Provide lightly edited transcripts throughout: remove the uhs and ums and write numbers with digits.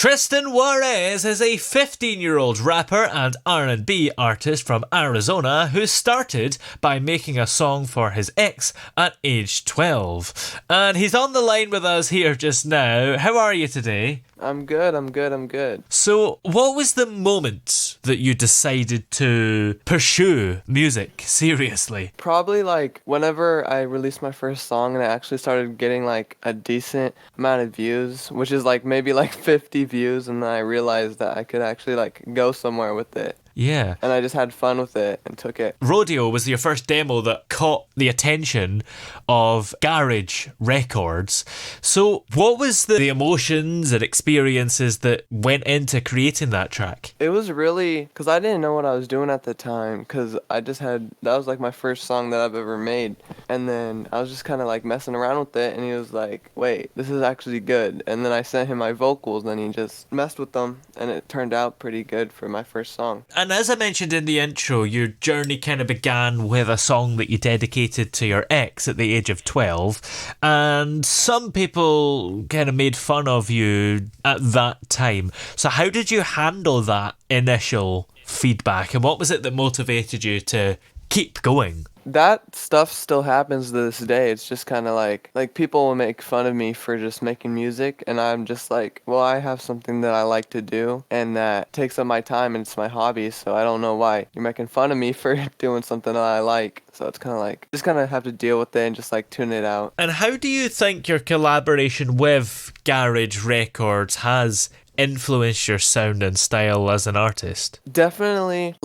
Tristen Juarez is a 15-year-old rapper and R&B artist from Arizona who started by making a song for his ex at age 12. And he's on the line with us here just now. How are you today? I'm good. So, what was the moment that you decided to pursue music seriously? Probably like whenever I released my first song and I actually started getting like a decent amount of views, which is like maybe like 50 views, and then I realized that I could actually like go somewhere with it. Yeah. And I just had fun with it and took it. Rodeo was your first demo that caught the attention of garage Rekordz. So what was the emotions and experiences that went into creating that track? It was really, because I didn't know what I was doing at the time, because that was like my first song that I've ever made. And then I was just kind of like messing around with it, and he was like, wait, this is actually good. And then I sent him my vocals, and he just messed with them, and it turned out pretty good for my first song. And as I mentioned in the intro, your journey kind of began with a song that you dedicated to your ex at the age of 12. And some people kind of made fun of you at that time. So how did you handle that initial feedback? And what was it that motivated you to keep going? That stuff still happens to this day. It's just kind of like people will make fun of me for just making music, and I'm just like, well, I have something that I like to do, and that takes up my time, and it's my hobby, so I don't know why you're making fun of me for doing something that I like. So it's kind of like, just kind of have to deal with it and just like tune it out. And how do you think your collaboration with Garage Rekordz has influenced your sound and style as an artist? Definitely,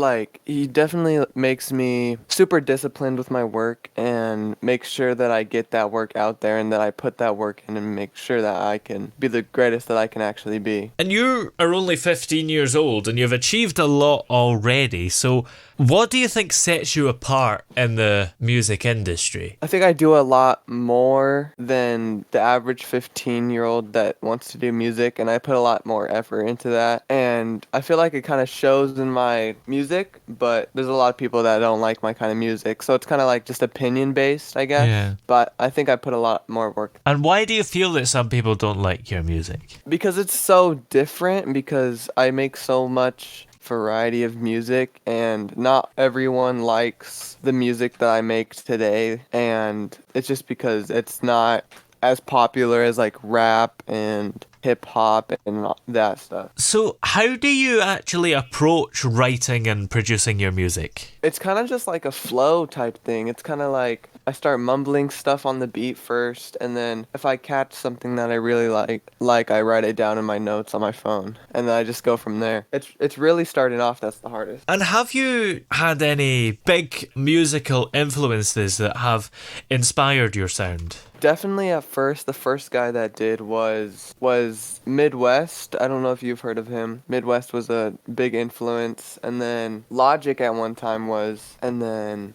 he definitely makes me super disciplined with my work and makes sure that I get that work out there and that I put that work in and make sure that I can be the greatest that I can actually be. And you are only 15 years old and you've achieved a lot already, so what do you think sets you apart in the music industry? I think I do a lot more than the average 15-year-old that wants to do music, and I put a lot more effort into that. And I feel like it kind of shows in my music, but there's a lot of people that don't like my kind of music. So it's kind of like just opinion-based, I guess. Yeah. But I think I put a lot more work. And why do you feel that some people don't like your music? Because it's so different, because I make so much variety of music, and not everyone likes the music that I make today, and it's just because it's not as popular as like rap and hip hop and that stuff. So how do you actually approach writing and producing your music? It's kind of just like a flow type thing. It's kind of like I start mumbling stuff on the beat first, and then if I catch something that I really like I write it down in my notes on my phone, and then I just go from there. It's really starting off that's the hardest. And have you had any big musical influences that have inspired your sound? Definitely at first, the first guy that did was Midwest. I don't know if you've heard of him. Midwest was a big influence, and then Logic at one time was, and then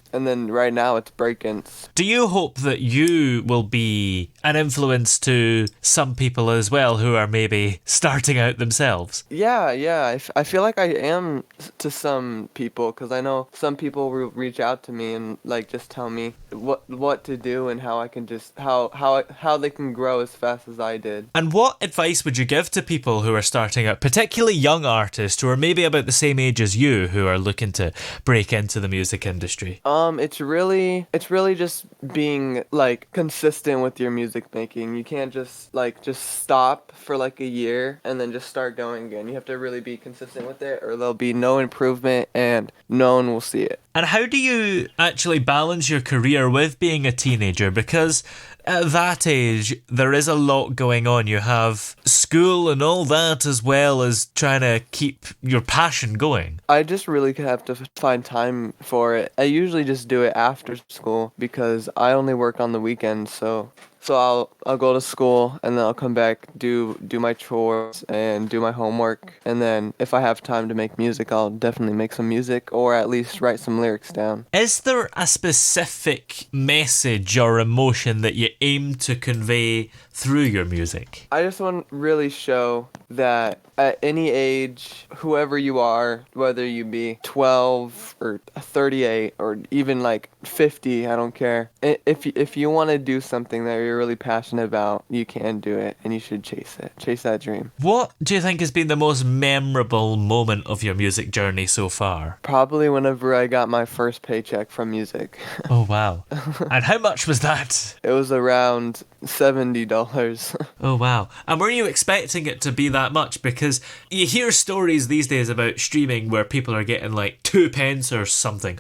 right now it's Breakins. Do you hope that you will be an influence to some people as well who are maybe starting out themselves? Yeah. I feel like I am to some people, because I know some people will reach out to me and like just tell me what to do and how I can just how they can grow as fast as I did. And what advice would you give to people who are starting out, particularly young artists who are maybe about the same age as you, who are looking to break into the music industry? It's really just being like consistent with your music making. You can't just stop for like a year and then just start going again. You have to really be consistent with it, or there'll be no improvement and no one will see it. And how do you actually balance your career with being a teenager? Because at that age, there is a lot going on. You have school and all that, as well as trying to keep your passion going. I just really have to find time for it. I usually just do it after school, because I only work on the weekends, so I'll go to school, and then I'll come back, do my chores and do my homework, and then if I have time to make music, I'll definitely make some music, or at least write some lyrics down. Is there a specific message or emotion that you aim to convey through your music? I just want to really show that at any age, whoever you are, whether you be 12 or 38 or even like 50, I don't care. If you want to do something that you're really passionate about, you can do it, and you should chase it. Chase that dream. What do you think has been the most memorable moment of your music journey so far? Probably whenever I got my first paycheck from music. Oh, wow. And how much was that? It was around $70. Oh, wow. And were you expecting it to be that much? Because you hear stories these days about streaming where people are getting like 2 pence or something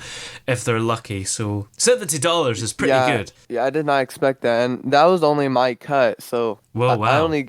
if they're lucky. So $70 is pretty good. Yeah, I did not expect that. And that was only my cut. So Whoa, wow. I only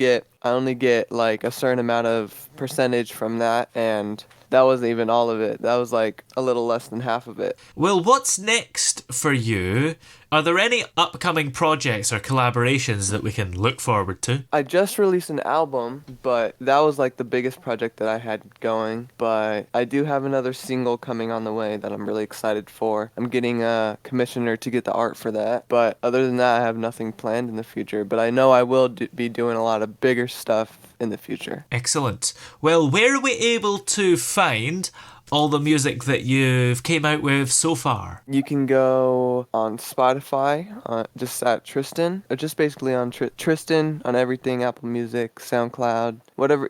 get like a certain amount of percentage from that, and that wasn't even all of it. That was like a little less than half of it. Well, what's next for you? Are there any upcoming projects or collaborations that we can look forward to? I just released an album, but that was like the biggest project that I had going. But I do have another single coming on the way that I'm really excited for. I'm getting a commissioner to get the art for that. But other than that, I have nothing planned in the future. But I know I will be doing a lot of bigger stuff in the future. Excellent. Well, where are we able to find all the music that you've came out with so far? You can go on Spotify, just at Tristen, or just basically on Tristen on everything, Apple Music, SoundCloud, whatever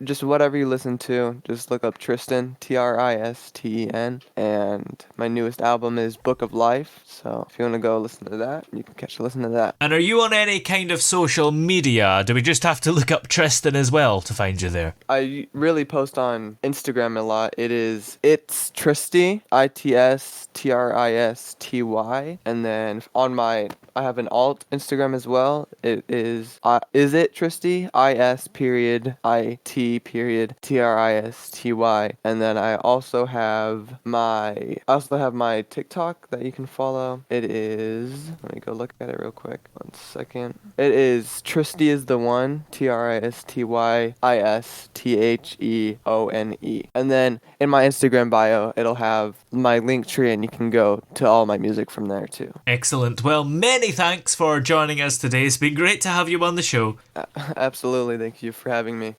you listen to, just look up Tristen, Tristen, and my newest album is Book of Life, so if you want to go listen to that, you can listen to that. And are you on any kind of social media? Do we just have to look up Tristen as well to find you there? I really post on Instagram a lot. It's Tristy, ITSTRISTY, and then I have an alt Instagram as well. It is it Tristy, ISIT.TRISTY, and then I also have my TikTok that you can follow. It is, let me go look at it real quick. 1 second. It is Tristy is the one, TRISTYISTHEONE, and then in my Instagram bio, it'll have my link tree, and you can go to all my music from there too. Excellent. Well, many thanks for joining us today. It's been great to have you on the show. Absolutely. Thank you for having me.